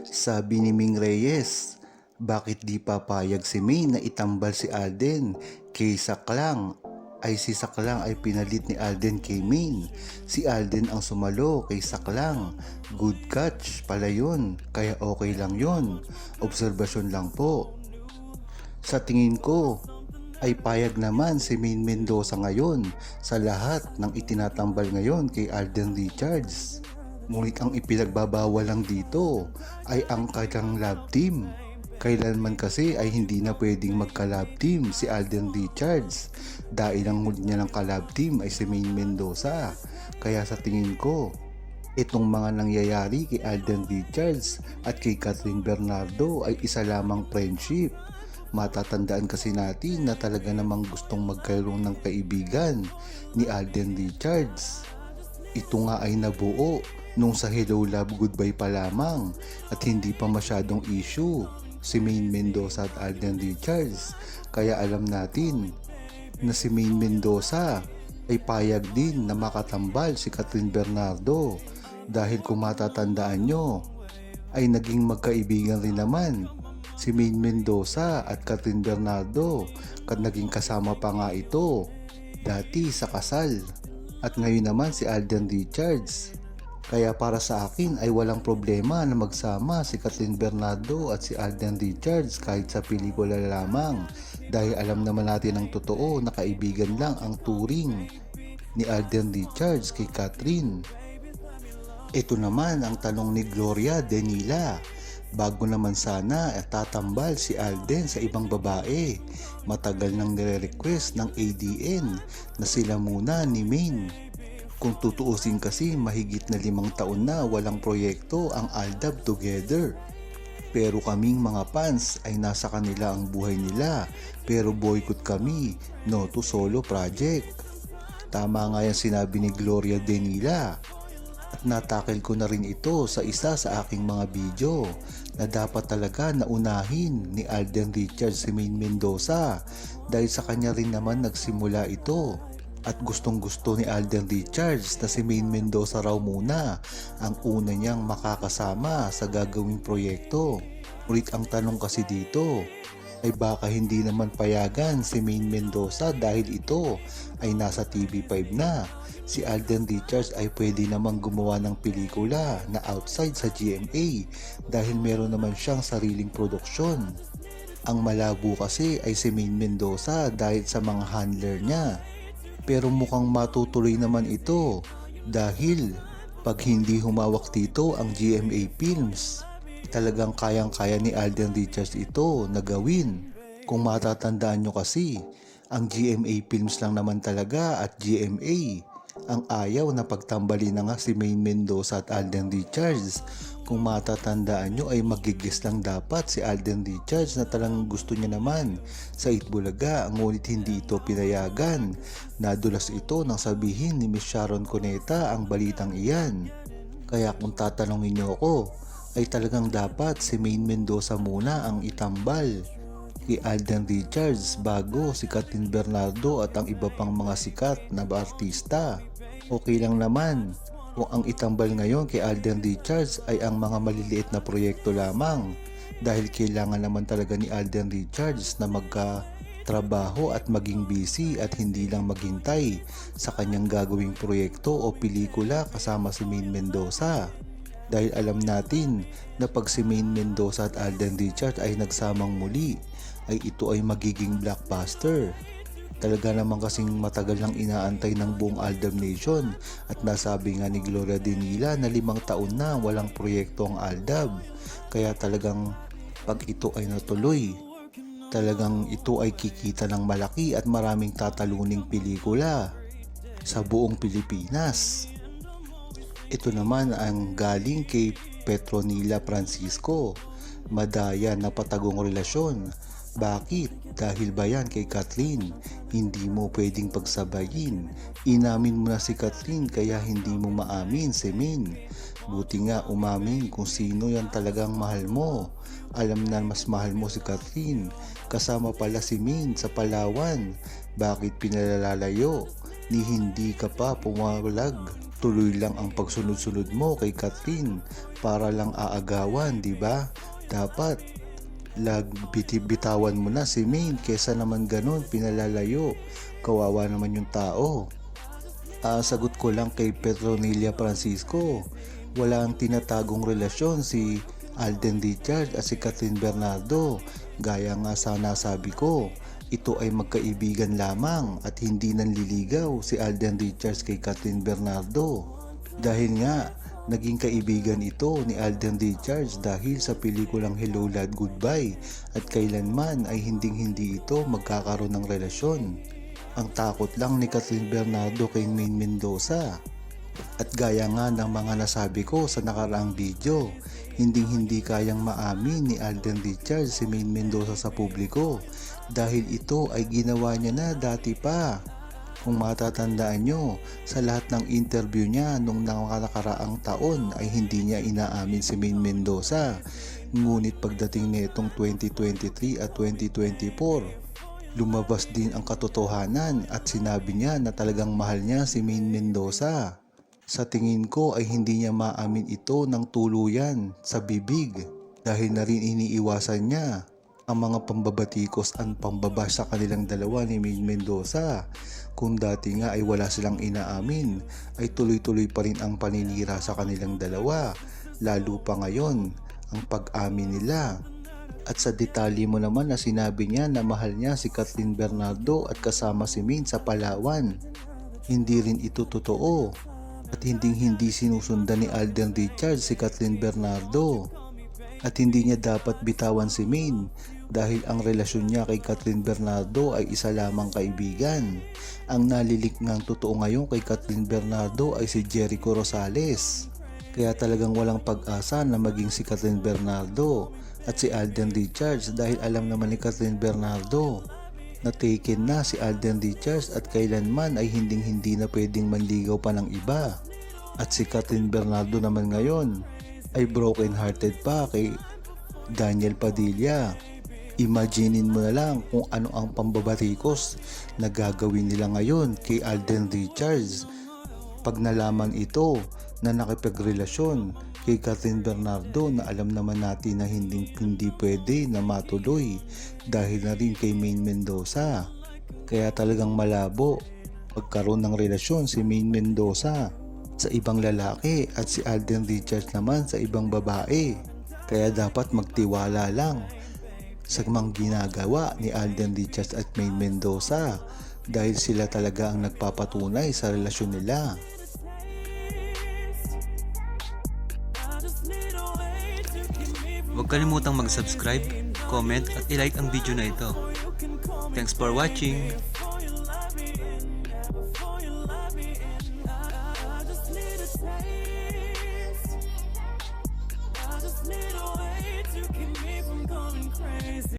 Sabi ni Ming Reyes, bakit di papayag si May na itambal si Alden kay Saklang? Ay si Saklang ay pinalit ni Alden kay Main. Si Alden ang sumalo kay Saklang. Good catch pala yun, kaya okay lang yun. Obserbasyon lang po. Sa tingin ko, ay payag naman si Main Mendoza ngayon sa lahat ng itinatambal ngayon kay Alden Richards. Ngunit ang ipinagbabawal lang dito ay ang kanyang love team. Kailanman kasi ay hindi na pwedeng magka-love team si Alden Richards dahil ang huli niya ng ka-love team ay si Main Mendoza. Kaya sa tingin ko, itong mga nangyayari kay Alden Richards at kay Catherine Bernardo ay isa lamang friendship. Matatandaan kasi natin na talaga namang gustong magkaroon ng kaibigan ni Alden Richards. Ito nga ay nabuo nung sa Hello Love Goodbye pa lamang at hindi pa masyadong issue si Main Mendoza at Alden Richards. Kaya alam natin na si Main Mendoza ay payag din na makatambal si Catherine Bernardo dahil kung matatandaan nyo ay naging magkaibigan rin naman si Main Mendoza at Catherine Bernardo at naging kasama pa nga ito dati sa kasal. At ngayon naman si Alden Richards. Kaya para sa akin ay walang problema na magsama si Catherine Bernardo at si Alden Richards kahit sa pelikula lamang dahil alam naman natin ang totoo na kaibigan lang ang turing ni Alden Richards kay Catherine. Ito naman ang tanong ni Gloria Denila. Bago naman sana tatambal si Alden sa ibang babae, matagal nang nire-request ng ADN na sila muna ni Main. Kung tutuusin kasi mahigit na 5 taon na walang proyekto ang Aldab together. Pero kaming mga fans ay nasa kanila ang buhay nila, pero boycott kami, no to solo project. Tama nga yung sinabi ni Gloria Denila. At natakil ko na rin ito sa isa sa aking mga video na dapat talaga naunahin ni Alden Richards si Main Mendoza dahil sa kanya rin naman nagsimula ito. At gustong gusto ni Alden Richards na si Main Mendoza raw muna ang una niyang makakasama sa gagawing proyekto. Ngunit ang tanong kasi dito ay baka hindi naman payagan si Main Mendoza dahil ito ay nasa TV5 na. Si Alden Richards ay pwede namang gumawa ng pelikula na outside sa GMA dahil meron naman siyang sariling produksyon. Ang malabo kasi ay si Main Mendoza dahil sa mga handler niya. Pero mukhang matutuloy naman ito dahil pag hindi humawak dito ang GMA Films, talagang kayang-kaya ni Alden Richards ito na gawin. Kung matatandaan nyo kasi, ang GMA Films lang naman talaga at GMA ang ayaw na pagtambalin na nga si Main Mendoza at Alden Richards. Kung matatandaan nyo ay magigis lang dapat si Alden Richards na talagang gusto niya naman sa Itbulaga, ngunit hindi ito pinayagan. Nadulas ito nang sabihin ni Miss Sharon Cuneta ang balitang iyan. Kaya kung tatanungin nyo ako, ay talagang dapat si Main Mendoza muna ang itambal kay Alden Richards bago si Catherine Bernardo at ang iba pang mga sikat na artista. Okay lang naman kung ang itambal ngayon kay Alden Richards ay ang mga maliliit na proyekto lamang dahil kailangan naman talaga ni Alden Richards na magkatrabaho at maging busy at hindi lang maghintay sa kanyang gagawing proyekto o pelikula kasama si Main Mendoza. Dahil alam natin na pag si Main Mendoza at Alden Richards ay nagsamang muli ay ito ay magiging blockbuster. Talaga naman kasing matagal lang inaantay ng buong Aldab Nation at nasabi nga ni Gloria Denila na 5 taon na walang proyekto ang Aldab. Kaya talagang pag ito ay natuloy, talagang ito ay kikita ng malaki at maraming tataluning pelikula sa buong Pilipinas. Ito naman ang galing kay Petronila Francisco. Madaya na patagong relasyon. Bakit? Dahil ba yan kay Kathleen? Hindi mo pwedeng pagsabayin. Inamin mo na si Kathleen kaya hindi mo maamin si Main. Buti nga umamin kung sino yan talagang mahal mo. Alam na mas mahal mo si Kathleen. Kasama pala si Main sa Palawan. Bakit pinalalayo? Ni hindi ka pa pumawalag? Tuloy lang ang pagsunod-sunod mo kay Catherine para lang aagawan, di ba? Dapat bitawan mo na si Maine kesa naman ganun pinalalayo. Kawawa naman yung tao. Sagot ko lang kay Petronilla Francisco, wala ang tinatagong relasyon si Alden Richards at si Catherine Bernardo. Gaya nga sa nasabi ko, ito ay magkaibigan lamang at hindi nanliligaw si Alden Richards kay Catherine Bernardo. Dahil nga, naging kaibigan ito ni Alden Richards dahil sa pelikulang Hello Lad Goodbye at kailanman ay hindi ito magkakaroon ng relasyon. Ang takot lang ni Catherine Bernardo kay Maine Mendoza. At gaya nga ng mga nasabi ko sa nakaraang video, hindi kayang maamin ni Alden Richards si Maine Mendoza sa publiko dahil ito ay ginawa niya na dati pa. Kung matatandaan nyo, sa lahat ng interview niya nung nakaraang taon ay hindi niya inaamin si Maine Mendoza. Ngunit pagdating nitong 2023 at 2024, lumabas din ang katotohanan at sinabi niya na talagang mahal niya si Maine Mendoza. Sa tingin ko ay hindi niya maamin ito ng tuluyan sa bibig dahil na rin iniiwasan niya ang mga pambabatikos at pambabash sa kanilang dalawa ni Maine Mendoza. Kung dati nga ay wala silang inaamin, ay tuloy-tuloy pa rin ang paninira sa kanilang dalawa, lalo pa ngayon ang pag-amin nila. At sa detalye mo naman na sinabi niya na mahal niya si Catherine Bernardo at kasama si Maine sa Palawan. Hindi rin ito totoo at hindi sinusundan ni Alden Richards si Catherine Bernardo. At hindi niya dapat bitawan si Maine dahil ang relasyon niya kay Catherine Bernardo ay isa lamang kaibigan. Ang nalilik ngang totoo ngayon kay Catherine Bernardo ay si Jericho Rosales. Kaya talagang walang pag-asa na maging si Catherine Bernardo at si Alden Richards dahil alam naman ni Catherine Bernardo na taken na si Alden Richards at kailanman ay hindi na pwedeng manligaw pa ng iba. At si Catherine Bernardo naman ngayon ay broken hearted pa kay Daniel Padilla. Imaginin mo na lang kung ano ang pambabatikos na gagawin nila ngayon kay Alden Richards pag nalaman ito na nakipagrelasyon kay Catherine Bernardo na alam naman natin na hindi pwede na matuloy dahil na rin kay Maine Mendoza. Kaya talagang malabo magkaroon ng relasyon si Maine Mendoza sa ibang lalaki at si Alden Richards naman sa ibang babae. Kaya dapat magtiwala lang sa mga ginagawa ni Alden Richards at Maine Mendoza dahil sila talaga ang nagpapatunay sa relasyon nila. Huwag kalimutang mag-subscribe, comment at i-like ang video na ito. Thanks for watching!